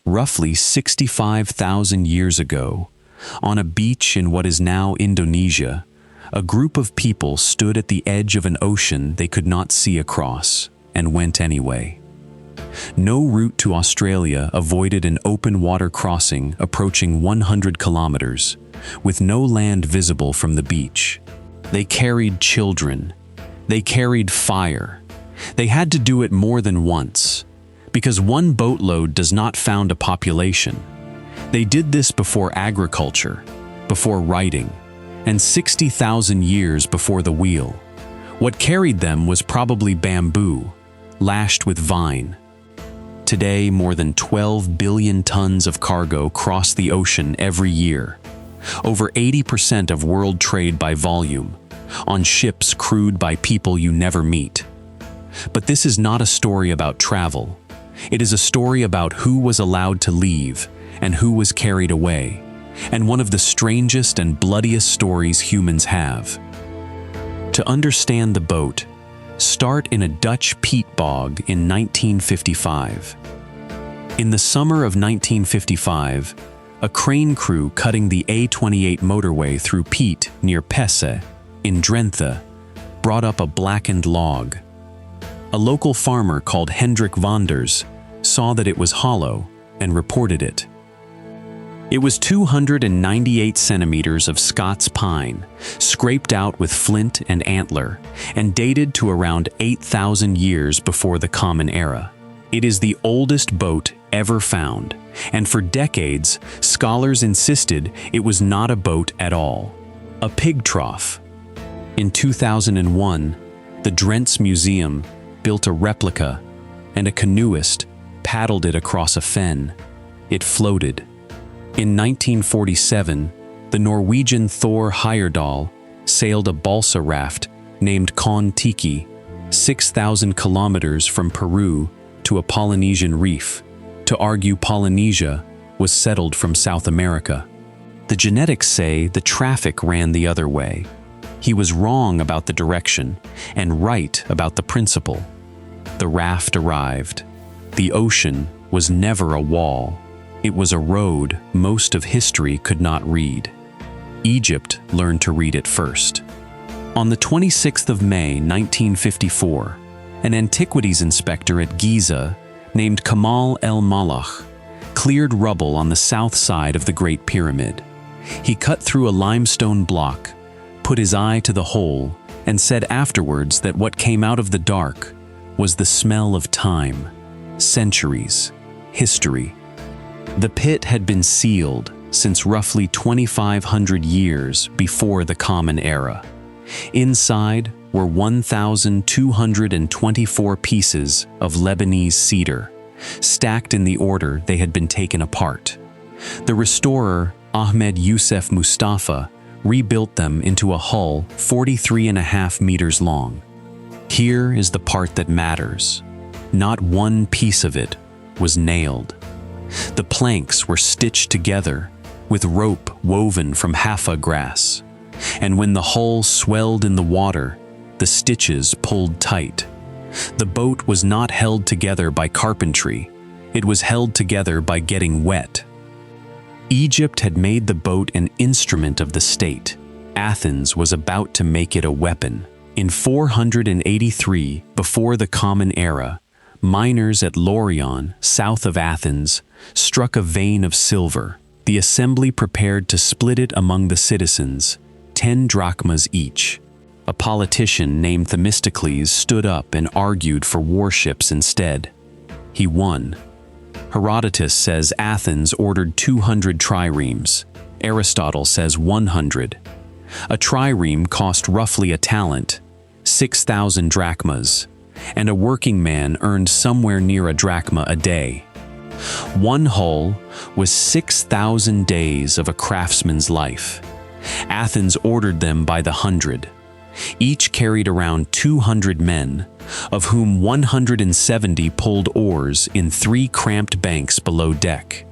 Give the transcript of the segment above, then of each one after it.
roughly 65,000 years ago, on a beach in what is now Indonesia, a group of people stood at the edge of an ocean they could not see across, and went anyway. No route to Australia avoided an open water crossing approaching 100 kilometers, with no land visible from the beach. They carried children. They carried fire. They had to do it more than once, because one boatload does not found a population. They did this before agriculture, before writing, and 60,000 years before the wheel. What carried them was probably bamboo, lashed with vine. Today, more than 12 billion tons of cargo cross the ocean every year. Over 80% of world trade by volume, on ships crewed by people you never meet. But this is not a story about travel. It is a story about who was allowed to leave and who was carried away, and one of the strangest and bloodiest stories humans have. To understand the boat, start in a Dutch peat bog in 1955. In the summer of 1955, a crane crew cutting the A28 motorway through peat near Pesse, in Drenthe, brought up a blackened log. A local farmer called Hendrik Vanders saw that it was hollow and reported it. It was 298 centimeters of Scots pine, scraped out with flint and antler, and dated to around 8,000 years before the Common Era. It is the oldest boat ever found, and for decades, scholars insisted it was not a boat at all, a pig trough. In 2001, the Drents Museum built a replica, and a canoeist paddled it across a fen. It floated. In 1947, the Norwegian Thor Heyerdahl sailed a balsa raft named Kon Tiki, 6,000 kilometers from Peru to a Polynesian reef, to argue Polynesia was settled from South America. The genetics say the traffic ran the other way. He was wrong about the direction and right about the principle. The raft arrived. The ocean was never a wall. It was a road most of history could not read. Egypt learned to read it first. On the 26th of May, 1954, an antiquities inspector at Giza named Kamal el-Malak cleared rubble on the south side of the Great Pyramid. He cut through a limestone block, put his eye to the hole, and said afterwards that what came out of the dark was the smell of time, centuries, history. The pit had been sealed since roughly 2,500 years before the Common Era. Inside were 1,224 pieces of Lebanese cedar, stacked in the order they had been taken apart. The restorer, Ahmed Youssef Mustafa, rebuilt them into a hull 43.5 meters long. Here is the part that matters. Not one piece of it was nailed. The planks were stitched together with rope woven from haffa grass, and when the hull swelled in the water, the stitches pulled tight. The boat was not held together by carpentry, it was held together by getting wet. Egypt had made the boat an instrument of the state. Athens was about to make it a weapon. In 483, before the Common Era, miners at Laurion, south of Athens, struck a vein of silver. The assembly prepared to split it among the citizens, 10 drachmas each. A politician named Themistocles stood up and argued for warships instead. He won. Herodotus says Athens ordered 200 triremes. Aristotle says 100. A trireme cost roughly a talent, 6,000 drachmas, and a working man earned somewhere near a drachma a day. One hull was 6,000 days of a craftsman's life. Athens ordered them by the hundred. Each carried around 200 men, of whom 170 pulled oars in 3 cramped banks below deck.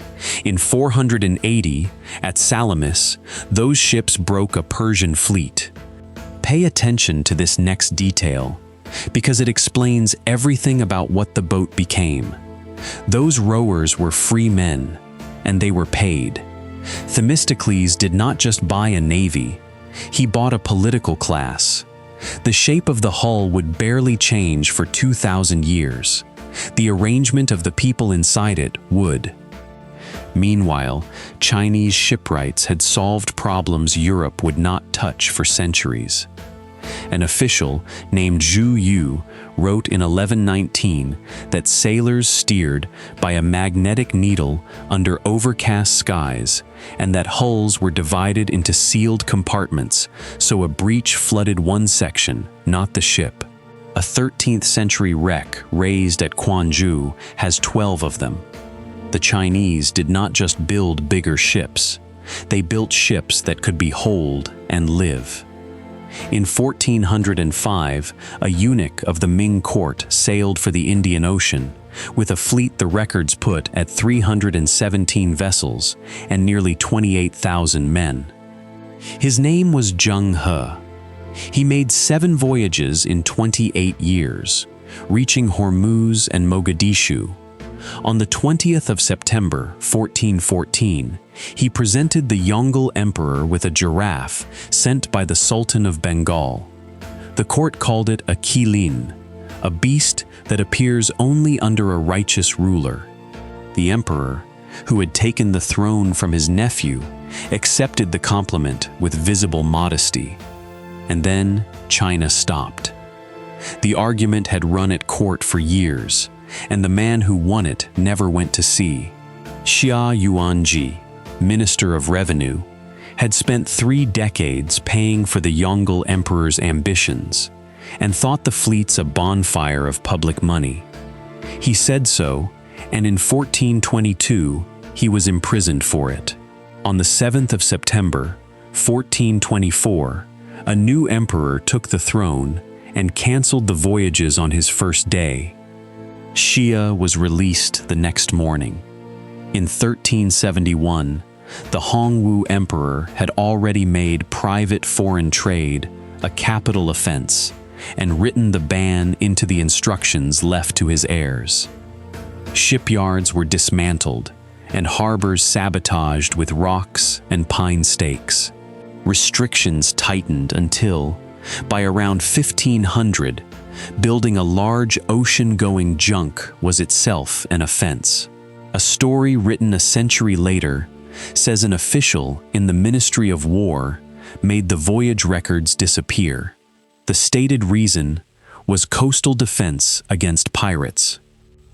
In 480, at Salamis, those ships broke a Persian fleet. Pay attention to this next detail, because it explains everything about what the boat became. Those rowers were free men, and they were paid. Themistocles did not just buy a navy, he bought a political class. The shape of the hull would barely change for 2,000 years. The arrangement of the people inside it would. Meanwhile, Chinese shipwrights had solved problems Europe would not touch for centuries. An official named Zhu Yu wrote in 1119 that sailors steered by a magnetic needle under overcast skies, and that hulls were divided into sealed compartments, so a breach flooded one section, not the ship. A 13th century wreck raised at Quanzhou has 12 of them. The Chinese did not just build bigger ships, they built ships that could be holed and live. In 1405, a eunuch of the Ming court sailed for the Indian Ocean, with a fleet the records put at 317 vessels and nearly 28,000 men. His name was Zheng He. He made 7 voyages in 28 years, reaching Hormuz and Mogadishu. On the 20th of September, 1414, he presented the Yongle Emperor with a giraffe sent by the Sultan of Bengal. The court called it a qilin, a beast that appears only under a righteous ruler. The emperor, who had taken the throne from his nephew, accepted the compliment with visible modesty. And then China stopped. The argument had run at court for years, and the man who won it never went to sea. Xia Yuanji, Minister of Revenue, had spent 3 decades paying for the Yongle Emperor's ambitions, and thought the fleets a bonfire of public money. He said so, and in 1422 he was imprisoned for it. On the 7th of September, 1424, a new emperor took the throne and cancelled the voyages on his first day. Xia was released the next morning. In 1371, the Hongwu Emperor had already made private foreign trade a capital offense and written the ban into the instructions left to his heirs. Shipyards were dismantled and harbors sabotaged with rocks and pine stakes. Restrictions tightened until, by around 1500, building a large ocean-going junk was itself an offense. A story written a century later says an official in the Ministry of War made the voyage records disappear. The stated reason was coastal defense against pirates.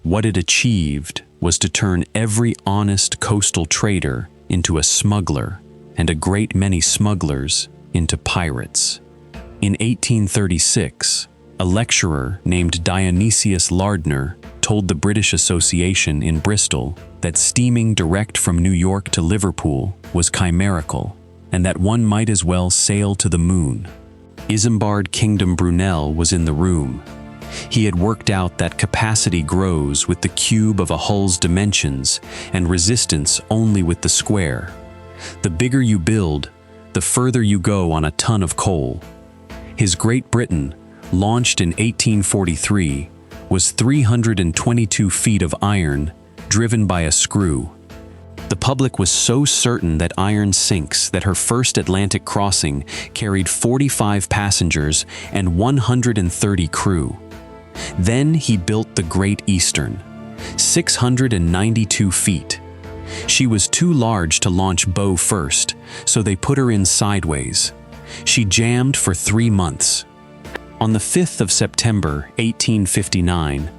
What it achieved was to turn every honest coastal trader into a smuggler, and a great many smugglers into pirates. In 1836, a lecturer named Dionysius Lardner told the British Association in Bristol that steaming direct from New York to Liverpool was chimerical, and that one might as well sail to the moon. Isambard Kingdom Brunel was in the room. He had worked out that capacity grows with the cube of a hull's dimensions and resistance only with the square. The bigger you build, the further you go on a ton of coal. His Great Britain, launched in 1843, was 322 feet of iron driven by a screw. The public was so certain that iron sinks that her first Atlantic crossing carried 45 passengers and 130 crew. Then he built the Great Eastern, 692 feet. She was too large to launch bow first, so they put her in sideways. She jammed for 3 months. On the 5th of September, 1859,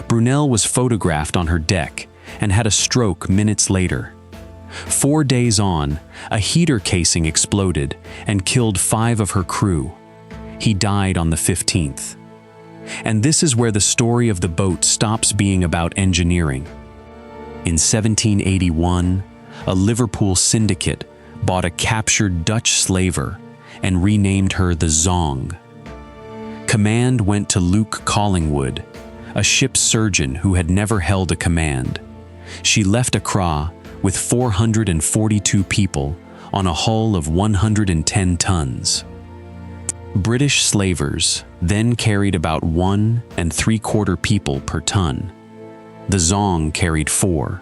Brunel was photographed on her deck and had a stroke minutes later. 4 days on, a heater casing exploded and killed 5 of her crew. He died on the 15th. And this is where the story of the boat stops being about engineering. In 1781, a Liverpool syndicate bought a captured Dutch slaver and renamed her the Zong. Command went to Luke Collingwood, a ship's surgeon who had never held a command. She left Accra with 442 people on a hull of 110 tons. British slavers then carried about 1 3/4 people per ton. The Zheng carried 4.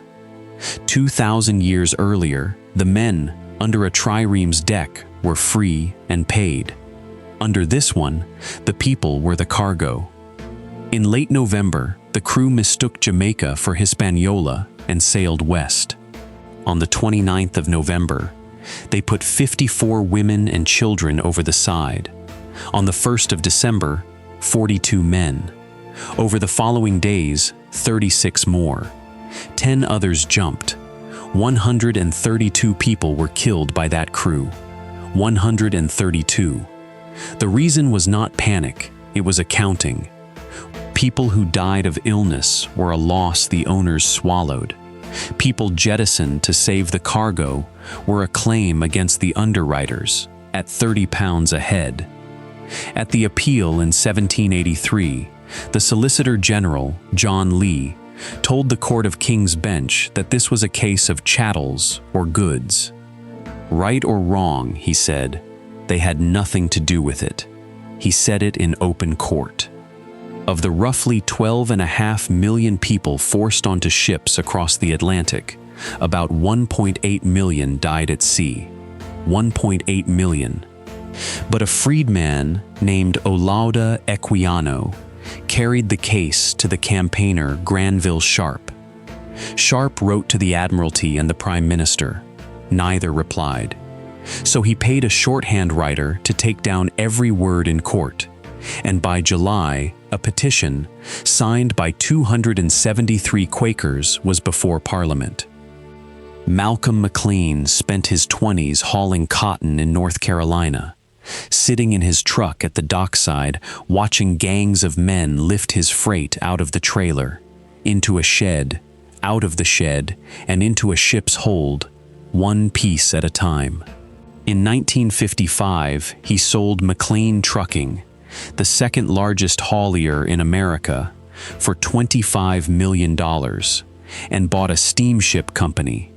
2,000 years earlier, the men, under a triremes deck, were free and paid. Under this one, the people were the cargo. In late November, the crew mistook Jamaica for Hispaniola and sailed west. On the 29th of November, they put 54 women and children over the side. On the 1st of December, 42 men. Over the following days, 36 more. 10 others jumped. 132 people were killed by that crew. 132. The reason was not panic, it was accounting. People who died of illness were a loss the owners swallowed. People jettisoned to save the cargo were a claim against the underwriters, at £30 a head. At the appeal in 1783, the Solicitor General, John Lee, told the Court of King's Bench that this was a case of chattels or goods. Right or wrong, he said, they had nothing to do with it. He said it in open court. Of the roughly 12.5 million people forced onto ships across the Atlantic, about 1.8 million died at sea. 1.8 million. But a freedman named Olaudah Equiano carried the case to the campaigner Granville Sharp. Sharp wrote to the Admiralty and the Prime Minister. Neither replied. So he paid a shorthand writer to take down every word in court, and by July, a petition, signed by 273 Quakers, was before Parliament. Malcolm McLean spent his 20s hauling cotton in North Carolina, sitting in his truck at the dockside, watching gangs of men lift his freight out of the trailer, into a shed, out of the shed, and into a ship's hold, one piece at a time. In 1955, he sold McLean Trucking, the second largest haulier in America, for $25 million, and bought a steamship company.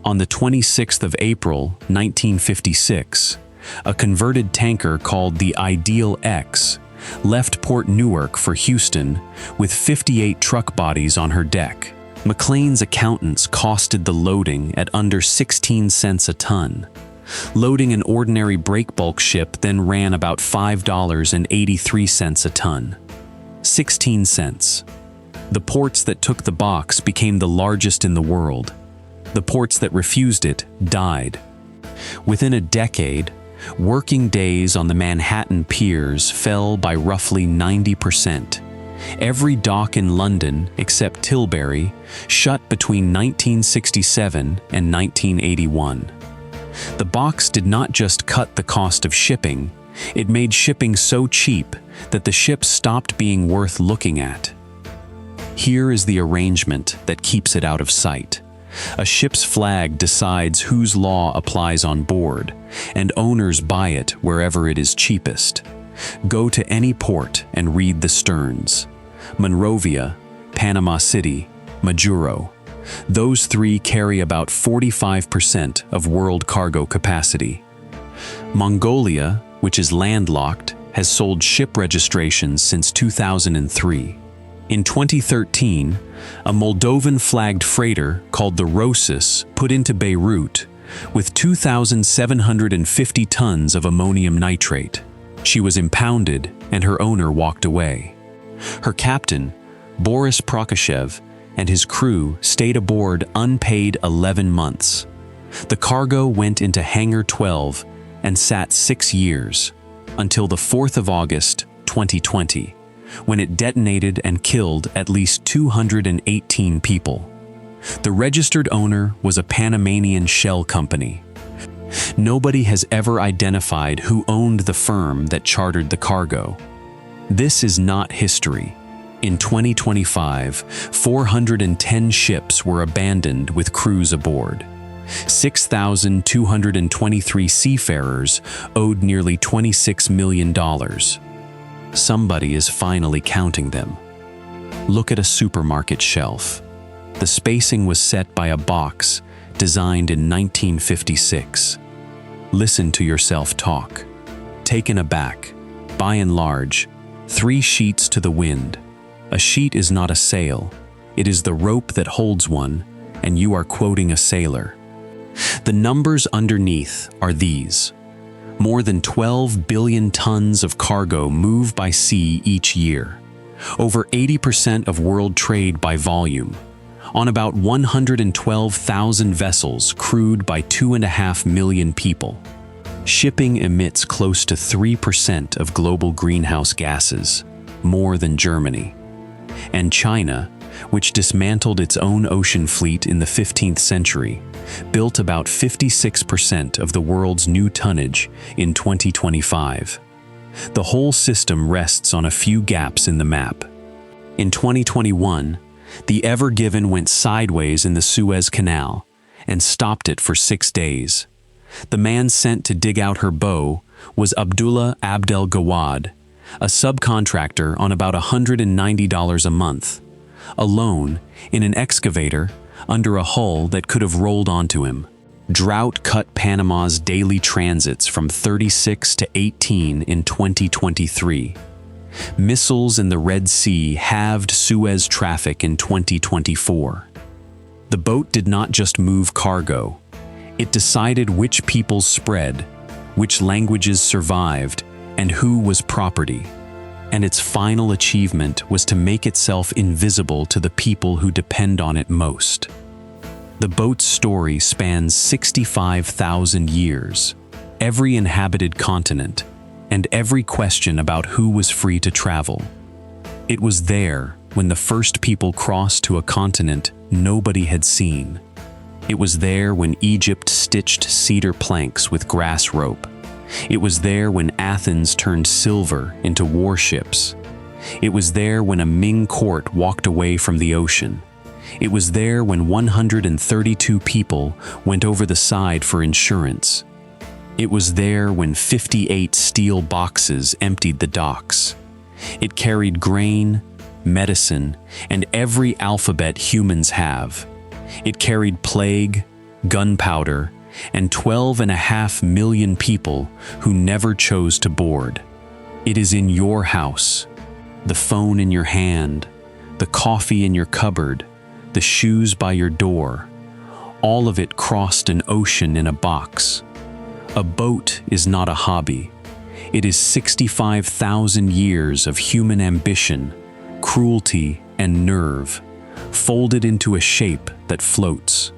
On the 26th of April, 1956, a converted tanker called the Ideal X left Port Newark for Houston with 58 truck bodies on her deck. McLean's accountants costed the loading at under 16 cents a ton. Loading an ordinary breakbulk ship then ran about $5.83 a ton. 16 cents. The ports that took the box became the largest in the world. The ports that refused it died. Within a decade, working days on the Manhattan piers fell by roughly 90%. Every dock in London, except Tilbury, shut between 1967 and 1981. The box did not just cut the cost of shipping, it made shipping so cheap that the ships stopped being worth looking at. Here is the arrangement that keeps it out of sight. A ship's flag decides whose law applies on board, and owners buy it wherever it is cheapest. Go to any port and read the sterns. Monrovia, Panama City, Majuro. Those three carry about 45% of world cargo capacity. Mongolia, which is landlocked, has sold ship registrations since 2003. In 2013, a Moldovan-flagged freighter called the Rosus put into Beirut with 2,750 tons of ammonium nitrate. She was impounded and her owner walked away. Her captain, Boris Prokoshev, and his crew stayed aboard unpaid 11 months. The cargo went into Hangar 12 and sat 6 years, until the 4th of August, 2020, when it detonated and killed at least 218 people. The registered owner was a Panamanian shell company. Nobody has ever identified who owned the firm that chartered the cargo. This is not history. In 2025, 410 ships were abandoned with crews aboard. 6,223 seafarers owed nearly $26 million. Somebody is finally counting them. Look at a supermarket shelf. The spacing was set by a box designed in 1956. Listen to yourself talk. Taken aback, by and large, 3 sheets to the wind. A sheet is not a sail. It is the rope that holds one, and you are quoting a sailor. The numbers underneath are these. More than 12 billion tons of cargo move by sea each year. Over 80% of world trade by volume. On about 112,000 vessels crewed by 2.5 million people. Shipping emits close to 3% of global greenhouse gases, more than Germany. And China, which dismantled its own ocean fleet in the 15th century, built about 56% of the world's new tonnage in 2025. The whole system rests on a few gaps in the map. In 2021, the Ever Given went sideways in the Suez Canal and stopped it for 6 days. The man sent to dig out her bow was Abdullah Abdel Gawad, a subcontractor on about $190 a month, alone in an excavator under a hull that could have rolled onto him. Drought cut Panama's daily transits from 36 to 18 in 2023. Missiles in the Red Sea halved Suez traffic in 2024. The boat did not just move cargo. It decided which peoples spread, which languages survived, and who was property. And its final achievement was to make itself invisible to the people who depend on it most. The boat's story spans 65,000 years, every inhabited continent, and every question about who was free to travel. It was there when the first people crossed to a continent nobody had seen. It was there when Egypt stitched cedar planks with grass rope. It was there when Athens turned silver into warships. It was there when a Ming court walked away from the ocean. It was there when 132 people went over the side for insurance. It was there when 58 steel boxes emptied the docks. It carried grain, medicine, and every alphabet humans have. It carried plague, gunpowder, and 12.5 million people who never chose to board. It is in your house, the phone in your hand, the coffee in your cupboard, the shoes by your door. All of it crossed an ocean in a box. A boat is not a hobby. It is 65,000 years of human ambition, cruelty, and nerve, folded into a shape that floats.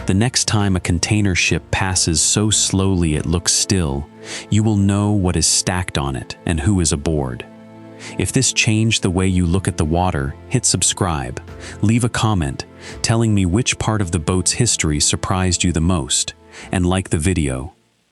The next time a container ship passes so slowly it looks still, you will know what is stacked on it and who is aboard. If this changed the way you look at the water, hit subscribe. Leave a comment telling me which part of the boat's history surprised you the most, and like the video.